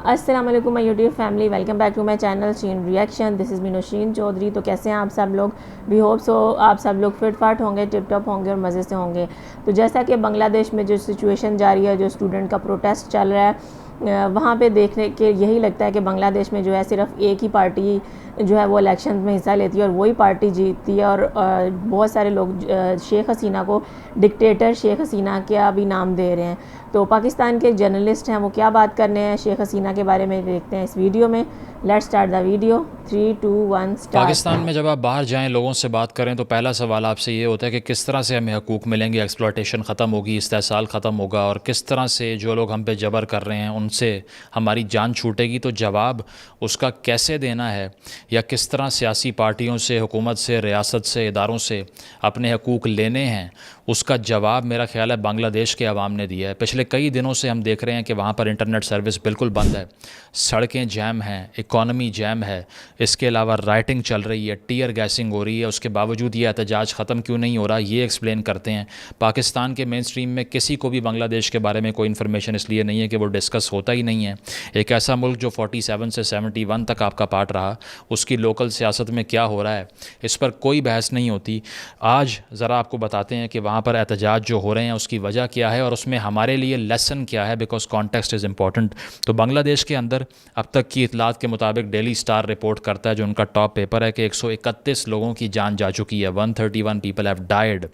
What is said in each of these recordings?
अस्सलाम वालेकुम my YouTube family, welcome back to my channel Sheen reaction. This is me Naushin Chaudhary. तो कैसे हैं आप सब लोग? वी होप सो आप सब लोग फिट फाट होंगे, टिप टॉप होंगे और मज़े से होंगे। तो जैसा कि बांग्लादेश में जो सिचुएशन जारी है, जो स्टूडेंट का प्रोटेस्ट चल रहा है, वहाँ पे देखने के यही लगता है कि बांग्लादेश में जो है सिर्फ एक ही पार्टी जो है वो इलेक्शन में हिस्सा लेती है और वही पार्टी जीतती है। और बहुत सारे लोग शेख हसीना को डिक्टेटर शेख हसीना का भी नाम दे रहे हैं। तो पाकिस्तान के जर्नलिस्ट हैं, वो क्या बात करने हैं शेख हसीना के बारे में, देखते हैं इस वीडियो में। Let's start the video. 3 2 1 start. Pakistan में जब आप बाहर जाएं, लोगों से बात करें, तो पहला सवाल आपसे ये होता है कि किस तरह से हमें हकूक़ मिलेंगे, एक्सप्लॉयटेशन ख़त्म होगी, इस्तेहसाल ख़त्म होगा, और किस तरह से जो लोग हम पे जबर कर रहे हैं उनसे हमारी जान छूटेगी। तो जवाब उसका कैसे देना है, या किस तरह सियासी पार्टियों से, हुकूमत से, रियासत से, इदारों से अपने हकूक़ लेने हैं, उसका जवाब मेरा ख़्याल है बांग्लादेश के अवाम ने दिया है। पिछले कई दिनों से हम देख रहे हैं कि वहाँ पर इंटरनेट सर्विस बिल्कुल बंद है, सड़कें जैम हैं, इकॉनमी जैम है, इसके अलावा राइटिंग चल रही है, टीयर गैसिंग हो रही है। उसके बावजूद ये एहतजाज ख़त्म क्यों नहीं हो रहा, ये एक्सप्लेन करते हैं। पाकिस्तान के मेन स्ट्रीम में किसी को भी बांग्लादेश के बारे में कोई इन्फॉर्मेशन इसलिए नहीं है कि वो डिस्कस होता ही नहीं है। एक ऐसा मुल्क जो 47 से 71 तक आपका पार्ट रहा, उसकी लोकल सियासत में क्या हो रहा है, इस पर कोई बहस नहीं होती। आज ज़रा आपको बताते हैं कि वहाँ पर एहतजाज जो हो रहे हैं उसकी वजह क्या है और उसमें हमारे लिए लेसन क्या है, बिकॉज कॉन्टेक्स्ट इज़ इम्पॉर्टेंट। तो बांग्लादेश के अंदर अब तक की इतलात के मुताबिक डेली स्टार रिपोर्ट करता है, जो उनका टॉप पेपर है, कि 131 लोगों की जान जा चुकी है। 131 पीपल हैव डाइड।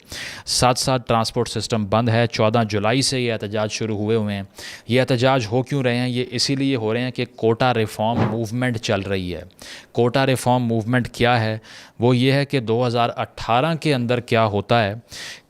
साथ साथ ट्रांसपोर्ट सिस्टम बंद है। 14 जुलाई से ये एहतजाज शुरू हुए हुए हैं। ये एहतजाज हो क्यों रहे हैं? ये इसीलिए हो रहे हैं कि कोटा रिफॉर्म मूवमेंट चल रही है। कोटा रिफॉर्म मूवमेंट क्या है? वो ये है कि 2018 के अंदर क्या होता है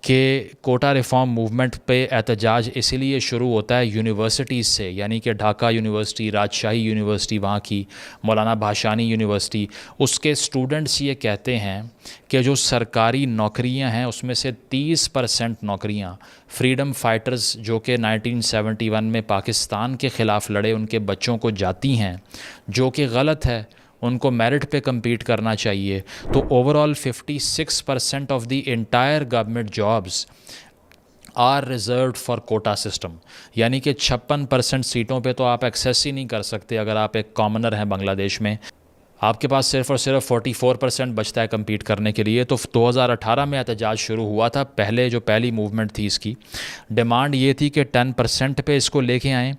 कि कोटा रिफॉर्म मूवमेंट पे एहतजाज इसीलिए शुरू होता है यूनिवर्सिटीज़ से, यानी कि ढाका यूनिवर्सिटी, राजशाही यूनिवर्सिटी वहाँ की, मौलाना भाषानी यूनिवर्सिटी, उसके स्टूडेंट्स ये कहते हैं कि जो सरकारी नौकरियां हैं उसमें से 30% नौकरियां फ्रीडम फाइटर्स जो कि 1971 में पाकिस्तान के ख़िलाफ़ लड़े उनके बच्चों को जाती हैं, जो कि गलत है। उनको मेरिट पे compete करना चाहिए। तो overall 56% of the entire government jobs are reserved for quota system, यानी कि 56% सीटों पे तो आप एक्सेस ही नहीं कर सकते अगर आप एक कॉमनर हैं बांग्लादेश में। आपके पास सिर्फ और सिर्फ 44% बचता है कम्पीट करने के लिए। तो 2018 में एहतजाज शुरू हुआ था। जो पहली मूवमेंट थी, इसकी डिमांड ये थी कि 10% पे इसको लेके आएँ,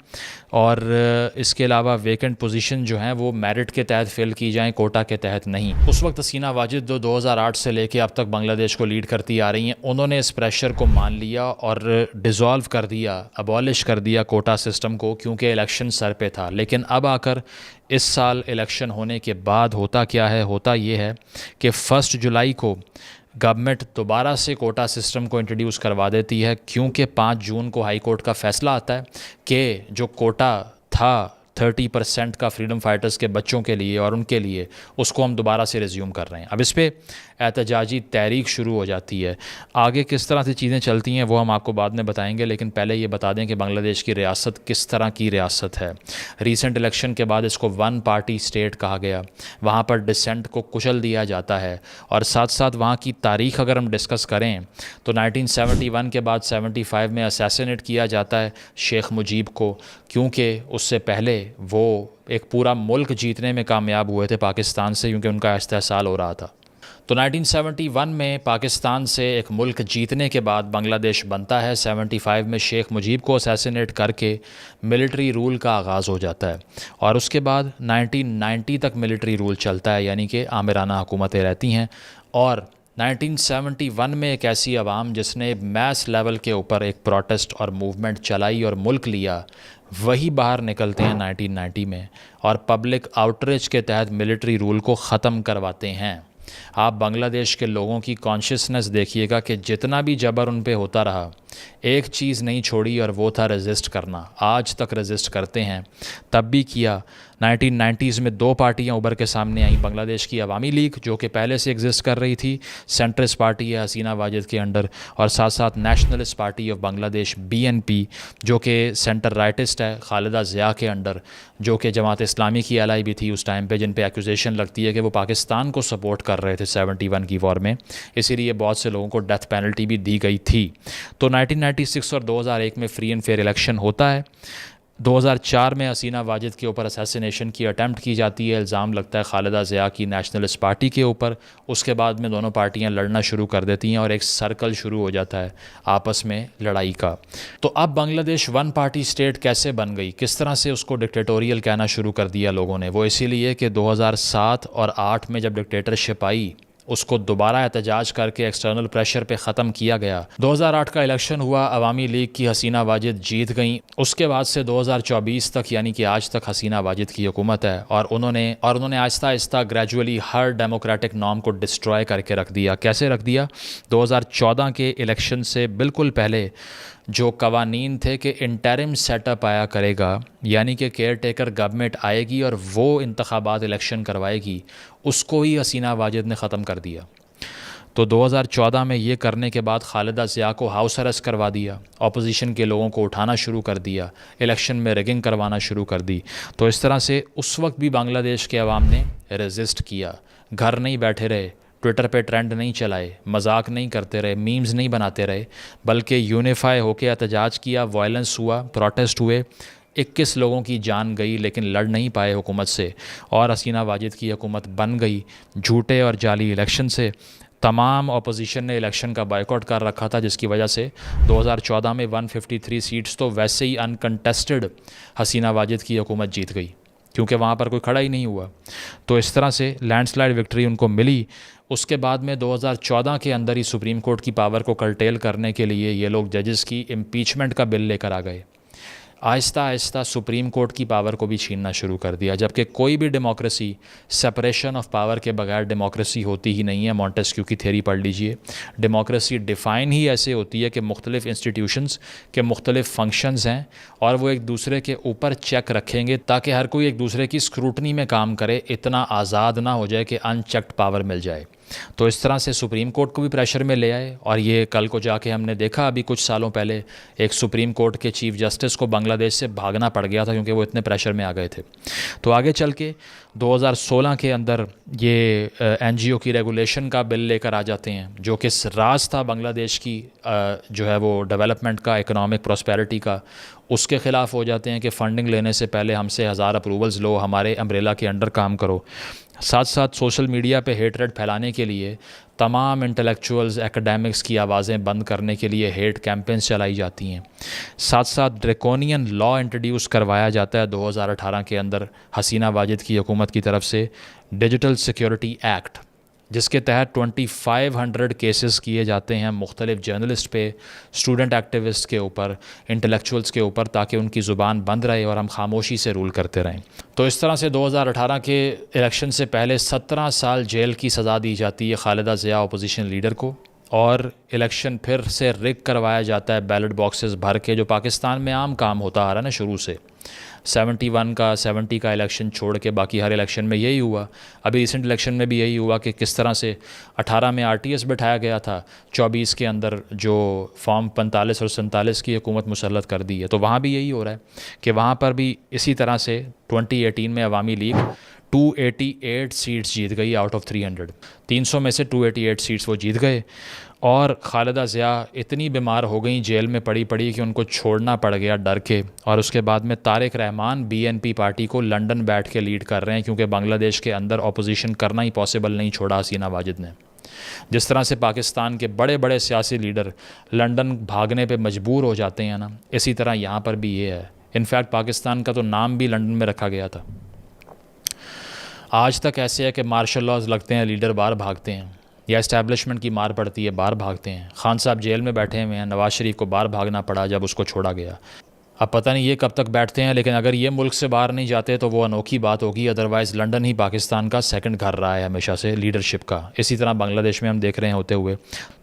और इसके अलावा वेकेंट पोजीशन जो हैं वो मेरिट के तहत फिल की जाएं, कोटा के तहत नहीं। उस वक्त हसीना वाजिद जो 2008 से लेके अब तक बांग्लादेश को लीड करती आ रही हैं, उन्होंने इस प्रेशर को मान लिया और डिज़ोल्व कर दिया, अबॉलिश कर दिया कोटा सिस्टम को, क्योंकि इलेक्शन सर पे था। लेकिन अब आकर इस साल इलेक्शन होने के बाद होता क्या है? होता ये है कि 1 जुलाई को गवर्नमेंट दोबारा से कोटा सिस्टम को इंट्रोड्यूस करवा देती है, क्योंकि 5 जून को हाई कोर्ट का फैसला आता है कि जो कोटा था 30% का फ्रीडम फाइटर्स के बच्चों के लिए और उनके लिए, उसको हम दोबारा से रिज्यूम कर रहे हैं। अब इस पर एहतजाजी तहरीक शुरू हो जाती है। आगे किस तरह से चीज़ें चलती हैं वो हम आपको बाद में बताएंगे, लेकिन पहले ये बता दें कि बांग्लादेश की रियासत किस तरह की रियासत है। रीसेंट इलेक्शन के बाद इसको 1 पार्टी स्टेट कहा गया। वहाँ पर डिसेंट को कुचल दिया जाता है, और साथ साथ वहाँ की तारीख़ अगर हम डिस्कस करें तो 1971 के बाद 75 में असैसिनेट किया जाता है शेख मुजीब को, क्योंकि उससे पहले वो एक पूरा मुल्क जीतने में कामयाब हुए थे पाकिस्तान से, क्योंकि उनका इस्तेहसाल हो रहा था। तो 1971 में पाकिस्तान से एक मुल्क जीतने के बाद बांग्लादेश बनता है। 75 में शेख मुजीब को असैसिनेट करके मिलिट्री रूल का आगाज़ हो जाता है, और उसके बाद 1990 तक मिलिट्री रूल चलता है, यानी कि आमिराना हुकूमतें रहती हैं। और 1971 में एक ऐसी आवाम जिसने मैस लेवल के ऊपर एक प्रोटेस्ट और मूवमेंट चलाई और मुल्क लिया, वही बाहर निकलते हैं 1990 में, और पब्लिक आउटरीच के तहत मिलिट्री रूल को ख़त्म करवाते हैं। आप बांग्लादेश के लोगों की कॉन्शियसनेस देखिएगा कि जितना भी जबर उन पे होता रहा, एक चीज़ नहीं छोड़ी, और वो था रेजिस्ट करना। आज तक रेजिस्ट करते हैं, तब भी किया। 1990s में 2 पार्टियां उभर के सामने आई। बांग्लादेश की अवामी लीग, जो कि पहले से एग्जिस्ट कर रही थी, सेंट्रिस्ट पार्टी है हसीना वाजिद के अंडर, और साथ साथ nationalist party of Bangladesh BNP, जो कि सेंटर राइटिस्ट है खालिदा ज़िया के अंडर, जो कि जमात इस्लामी की एलाई भी थी उस टाइम पे, जिन पे एक्यूजेशन लगती है कि वो पाकिस्तान को सपोर्ट कर रहे थे 71 की वॉर में, इसीलिए बहुत से लोगों को डेथ पेनल्टी भी दी गई थी। तो 1996 और 2001 में फ्री एंड फेयर इलेक्शन होता है। 2004 में हसीना वाजिद के ऊपर असैसिनेशन की अटैम्प्ट की जाती है, इल्ज़ाम लगता है खालिदा ज़िया की नेशनलिस्ट पार्टी के ऊपर। उसके बाद में दोनों पार्टियां लड़ना शुरू कर देती हैं और एक सर्कल शुरू हो जाता है आपस में लड़ाई का। तो अब बांग्लादेश वन पार्टी स्टेट कैसे बन गई, किस तरह से उसको डिक्टेटोरियल कहना शुरू कर दिया लोगों ने, वो इसीलिए कि 2007 और 8 में जब डिक्टेटरशिप आई उसको दोबारा एहतजाज करके एक्सटर्नल प्रेशर पे ख़त्म किया गया। 2008 का इलेक्शन हुआ, अवामी लीग की हसीना वाजिद जीत गई। उसके बाद से 2024 तक यानी कि आज तक हसीना वाजिद की हुकूमत है और उन्होंने आहिस्ता आहिस्ता ग्रेजुअली हर डेमोक्रेटिक नॉर्म को डिस्ट्रॉय करके रख दिया। कैसे रख दिया? 2014 के इलेक्शन से बिल्कुल पहले जो कवानीन थे कि इंटरिम सेटअप आया करेगा, यानी कि केयर टेकर गवर्नमेंट आएगी और वो इंतखाबात इलेक्शन करवाएगी, उसको ही हसीना वाजिद ने ख़त्म कर दिया। तो 2014 में ये करने के बाद खालिदा ज़िया को हाउस अरेस्ट करवा दिया, अपोजिशन के लोगों को उठाना शुरू कर दिया, इलेक्शन में रिगिंग करवाना शुरू कर दी। तो इस तरह से उस वक्त भी बांग्लादेश के अवाम ने रेजिस्ट किया, घर नहीं बैठे रहे, ट्विटर पे ट्रेंड नहीं चलाए, मजाक नहीं करते रहे, मीम्स नहीं बनाते रहे, बल्कि यूनिफाई होकर एहतजाज किया, वायलेंस हुआ, प्रोटेस्ट हुए। 21 लोगों की जान गई लेकिन लड़ नहीं पाए हुकूमत से और हसीना वाजिद की हुकूमत बन गई झूठे और जाली इलेक्शन से। तमाम अपोजिशन ने इलेक्शन का बायकॉट कर रखा था, जिसकी वजह से 2014 में 153 सीट्स तो वैसे ही अनकंटेस्टेड हसीना वाजिद की हुकूमत जीत गई, क्योंकि वहाँ पर कोई खड़ा ही नहीं हुआ। तो इस तरह से लैंडस्लाइड विक्ट्री उनको मिली। उसके बाद में 2014 के अंदर ही सुप्रीम कोर्ट की पावर को कर्टेल करने के लिए ये लोग जजेस की इम्पीचमेंट का बिल लेकर आ गए। आहिस्ता आहिस्ता सुप्रीम कोर्ट की पावर को भी छीनना शुरू कर दिया, जबकि कोई भी डेमोक्रेसी सेपरेशन ऑफ पावर के बगैर डेमोक्रेसी होती ही नहीं है। मॉन्टेस्क्यू की थ्योरी पढ़ लीजिए। डेमोक्रेसी डिफ़ाइन ही ऐसे होती है कि मुख्तलिफ़ इंस्टीट्यूशंस के मुख्तलिफ़ फंक्शंस हैं और वो एक दूसरे के ऊपर चेक रखेंगे ताकि हर कोई एक दूसरे की स्क्रूटनी में काम करे, इतना आज़ाद ना हो जाए कि अनचेक्ड पावर मिल जाए। तो इस तरह से सुप्रीम कोर्ट को भी प्रेशर में ले आए और ये कल को जाके हमने देखा, अभी कुछ सालों पहले एक सुप्रीम कोर्ट के चीफ जस्टिस को बांग्लादेश से भागना पड़ गया था क्योंकि वो इतने प्रेशर में आ गए थे। तो आगे चल के 2016 के अंदर ये एनजीओ की रेगुलेशन का बिल लेकर आ जाते हैं, जो कि राज था बांग्लादेश की जो है वो डेवलपमेंट का, इकोनॉमिक प्रॉस्पेरिटी का। उसके ख़िलाफ़ हो जाते हैं कि फ़ंडिंग लेने से पहले हमसे 1000 अप्रूवल्स लो, हमारे अम्ब्रेला के अंडर काम करो। साथ साथ सोशल मीडिया पे हेटरेट फैलाने के लिए तमाम इंटेलेक्चुअल्स, एकेडमिक्स की आवाज़ें बंद करने के लिए हेट कैंपेन्स चलाई जाती हैं। साथ साथ ड्रैकोनियन लॉ इंट्रोड्यूस करवाया जाता है 2018 के अंदर हसीना वाजिद की हुकूमत की तरफ से, डिजिटल सिक्योरिटी एक्ट, जिसके तहत 2500 केसेस किए जाते हैं मुख्तलिफ जर्नलिस्ट पे, स्टूडेंट एक्टिविस्ट के ऊपर, इंटेलेक्चुअल्स के ऊपर, ताकि उनकी ज़ुबान बंद रहे और हम खामोशी से रूल करते रहें। तो इस तरह से 2018 के इलेक्शन से पहले 17 साल जेल की सज़ा दी जाती है खालिदा ज़िया अपोजिशन लीडर को, और इलेक्शन फिर से रिग करवाया जाता है बैलेट बॉक्सेस भर के, जो पाकिस्तान में आम काम होता आ रहा है ना शुरू से। 70 का इलेक्शन छोड़ के बाकी हर इलेक्शन में यही हुआ। अभी रिसेंट इलेक्शन में भी यही हुआ कि किस तरह से 18 में RTS बैठाया गया था, 24 के अंदर जो फॉर्म 45 और 47 की हुकूमत मुसल्लत कर दी है। तो वहाँ भी यही हो रहा है कि वहाँ पर भी इसी तरह से 2018 में अवामी लीग 288 सीट्स जीत गई आउट ऑफ 300 में से 288 सीट्स वो जीत गए। और खालिदा ज़िया इतनी बीमार हो गई, जेल में पड़ी कि उनको छोड़ना पड़ गया डर के। और उसके बाद में तारिक रहमान BNP पार्टी को लंदन बैठ के लीड कर रहे हैं, क्योंकि बांग्लादेश के अंदर अपोजिशन करना ही पॉसिबल नहीं छोड़ा हसीना वाजिद ने। जिस तरह से पाकिस्तान के बड़े बड़े सियासी लीडर लंदन भागने पे मजबूर हो जाते हैं ना, इसी तरह यहाँ पर भी ये है। इनफैक्ट पाकिस्तान का तो नाम भी लंदन में रखा गया था। आज तक ऐसे है कि मार्शल लॉज लगते हैं, लीडर बाहर भागते हैं, या इस्टेब्लिशमेंट की मार पड़ती है, बाहर भागते हैं। खान साहब जेल में बैठे हुए हैं, नवाज़ शरीफ को बाहर भागना पड़ा जब उसको छोड़ा गया। अब पता नहीं ये कब तक बैठते हैं, लेकिन अगर ये मुल्क से बाहर नहीं जाते तो वो अनोखी बात होगी। अदरवाइज़ लंदन ही पाकिस्तान का सेकंड घर रहा है हमेशा से लीडरशिप का। इसी तरह बांग्लादेश में हम देख रहे हैं होते हुए।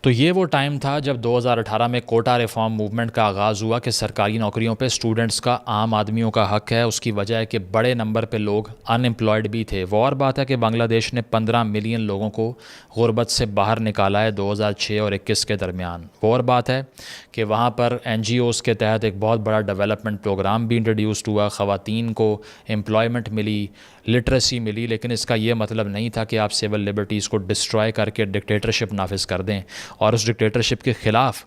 तो ये वो टाइम था जब 2018 में कोटा रिफॉर्म मूवमेंट का आगाज़ हुआ कि सरकारी नौकरियों पे स्टूडेंट्स का, आम आदमियों का हक है। उसकी वजह है कि बड़े नंबर पे लोग अनएम्प्लॉयड भी थे। वो और बात है कि बांग्लादेश ने 15 मिलियन लोगों को गुरबत से बाहर निकाला है 2006 और 21 के दरमियान। वो और बात है कि वहाँ पर NGOs के तहत एक बहुत बड़ा डेवलपमेंट प्रोग्राम भी इंट्रोड्यूस्ड हुआ, ख़वातीन को एम्प्लॉयमेंट मिली, लिटरेसी मिली। लेकिन इसका ये मतलब नहीं था कि आप सिविल लिबर्टीज़ को डिस्ट्रॉय करके डिक्टेटरशिप नाफिज कर दें। और उस डिक्टेटरशिप के ख़िलाफ़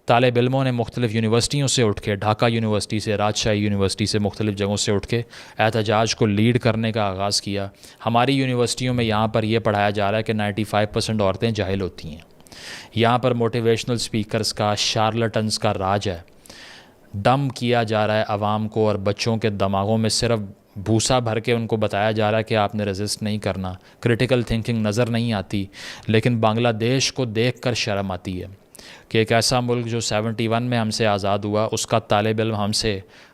तालिब इल्मों ने मुख्तलिफ़ यूनिवर्सिटियों से उठ के, ढाका यूनिवर्सिटी से, राजशाही यूनिवर्सिटी से, मुख्तलिफ़ जगहों से उठ के एहतजाज को लीड करने का आगाज़ किया। हमारी यूनिवर्सिटियों में यहाँ पर यह पढ़ाया जा रहा है कि 95% औरतें जाहिल होती हैं। यहाँ पर मोटिवेशनल स्पीकर्स का, शार्लटन्स का राज है। डम किया जा रहा है आवाम को और बच्चों के दिमागों में सिर्फ भूसा भर के उनको बताया जा रहा है कि आपने रेजिस्ट नहीं करना। क्रिटिकल थिंकिंग नज़र नहीं आती। लेकिन बांग्लादेश को देख कर शर्म आती है कि एक ऐसा मुल्क जो 71 में हमसे आज़ाद हुआ, उसका तालिब इल्म हमसे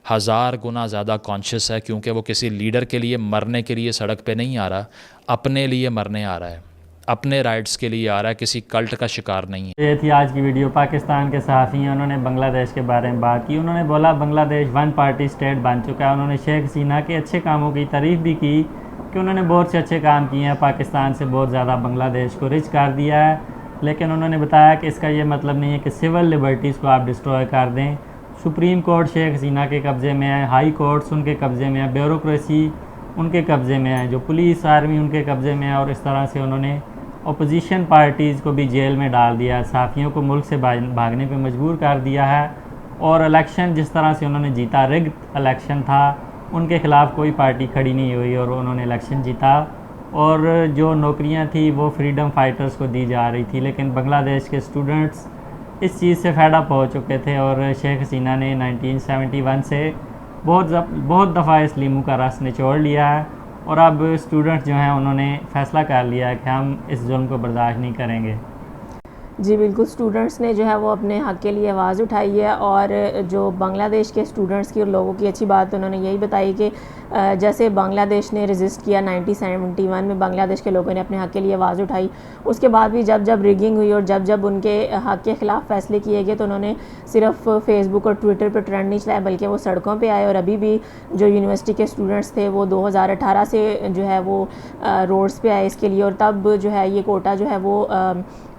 1000 गुना ज़्यादा कॉन्शियस है, क्योंकि वो किसी लीडर के लिए मरने के लिए सड़क पे नहीं आ रहा, अपने लिए मरने आ रहा है, अपने राइट्स के लिए आ रहा है, किसी कल्ट का शिकार नहीं है। ये थी आज की वीडियो। पाकिस्तान के सहाफ़ी हैं, उन्होंने बांग्लादेश के बारे में बात की। उन्होंने बोला बांग्लादेश वन पार्टी स्टेट बन चुका है। उन्होंने शेख हसीना के अच्छे कामों की तारीफ़ भी की कि उन्होंने बहुत से अच्छे काम किए हैं, पाकिस्तान से बहुत ज़्यादा बांग्लादेश को रिच कर दिया है। लेकिन उन्होंने बताया कि इसका ये मतलब नहीं है कि सिविल लिबर्टीज़ को आप डिस्ट्रॉय कर दें। सुप्रीम कोर्ट शेख हसीना के कब्ज़े में है, हाई कोर्ट्स उनके कब्ज़े में है, ब्यूरोक्रेसी उनके कब्ज़े में है, जो पुलिस आर्मी उनके कब्ज़े में है। और इस तरह से उन्होंने अपोजिशन पार्टीज़ को भी जेल में डाल दिया है, सहाफ़ियों को मुल्क से भागने पे मजबूर कर दिया है। और इलेक्शन जिस तरह से उन्होंने जीता, रिग्ड इलेक्शन था, उनके ख़िलाफ़ कोई पार्टी खड़ी नहीं हुई और उन्होंने इलेक्शन जीता। और जो नौकरियां थी वो फ्रीडम फाइटर्स को दी जा रही थी। लेकिन बांग्लादेश के स्टूडेंट्स इस चीज़ से फेड अप हो चुके थे और शेख हसीना ने 1971 से बहुत दफ़ा इस लीमू का रस निचोड़ लिया है। और अब स्टूडेंट्स जो हैं उन्होंने फ़ैसला कर लिया है कि हम इस जुल्म को बर्दाश्त नहीं करेंगे। जी बिल्कुल, स्टूडेंट्स ने जो है वो अपने हक़ के लिए आवाज़ उठाई है। और जो बांग्लादेश के स्टूडेंट्स की और लोगों की अच्छी बात उन्होंने यही बताई कि जैसे बांग्लादेश ने रेजिस्ट किया 1971 में, बांग्लादेश के लोगों ने अपने हक़ के लिए आवाज़ उठाई। उसके बाद भी जब जब रिगिंग हुई और जब जब उनके हक़ के ख़िलाफ़ फ़ैसले किए गए तो उन्होंने सिर्फ फेसबुक और ट्विटर पर ट्रेंड नहीं चलाया, बल्कि वो सड़कों पर आए। और अभी भी जो यूनिवर्सिटी के स्टूडेंट्स थे वो 2018 से जो है वो रोड्स पर आए इसके लिए। और तब जो है ये कोटा जो है वो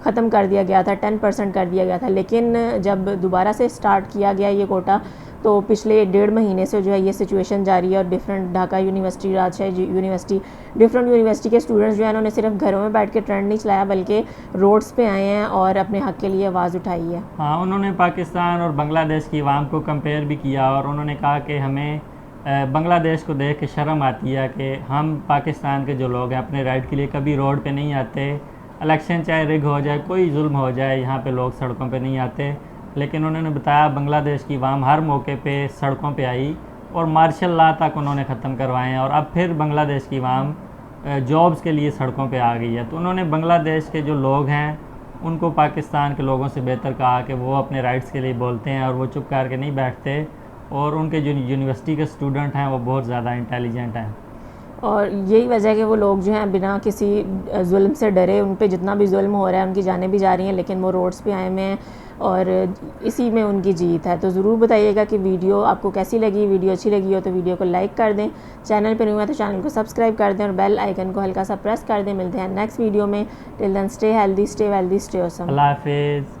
ख़त्म कर दिया गया था, 10% कर दिया गया था। लेकिन जब दोबारा से स्टार्ट किया गया ये कोटा, तो पिछले 1.5 महीने से जो है ये सिचुएशन जारी है। और डिफरेंट ढाका यूनिवर्सिटी, राजशाही यूनिवर्सिटी, डिफरेंट यूनिवर्सिटी के स्टूडेंट्स जो है उन्होंने सिर्फ घरों में बैठ के ट्रेंड नहीं चलाया, बल्कि रोड्स पे आए हैं और अपने हक़ के लिए आवाज़ उठाई है। हाँ, उन्होंने पाकिस्तान और बांग्लादेश की आवाम को कंपेयर भी किया और उन्होंने कहा कि हमें बांग्लादेश को देख के शर्म आती है कि हम पाकिस्तान के जो लोग हैं अपने राइट के लिए कभी रोड पे नहीं आते। इलेक्शन चाहे रिग हो जाए, कोई जुल्म हो जाए, यहाँ पे लोग सड़कों पे नहीं आते। लेकिन उन्होंने बताया बांग्लादेश की आवाम हर मौके पे सड़कों पे आई और मार्शल लॉ तक उन्होंने ख़त्म करवाए हैं। और अब फिर बांग्लादेश की आवाम जॉब्स के लिए सड़कों पे आ गई है। तो उन्होंने बांग्लादेश के जो लोग हैं उनको पाकिस्तान के लोगों से बेहतर कहा कि वो अपने राइट्स के लिए बोलते हैं और वो चुप करके नहीं बैठते। और उनके जो यूनिवर्सिटी के स्टूडेंट हैं वो बहुत ज़्यादा इंटेलिजेंट हैं। और यही वजह है कि वो लोग जो हैं बिना किसी जुल्म से डरे, उन पे जितना भी जुल्म हो रहा है उनकी जानें भी जा रही हैं, लेकिन वो रोड्स पे आए हुए हैं और इसी में उनकी जीत है। तो ज़रूर बताइएगा कि वीडियो आपको कैसी लगी। वीडियो अच्छी लगी हो तो वीडियो को लाइक कर दें, चैनल पर नहीं हुआ तो चैनल को सब्सक्राइब कर दें और बेल आइकन को हल्का सा प्रेस कर दें। मिलते हैं नेक्स्ट वीडियो में। Till then stay healthy, stay wealthy, stay awesome. अल्लाह हाफिज़।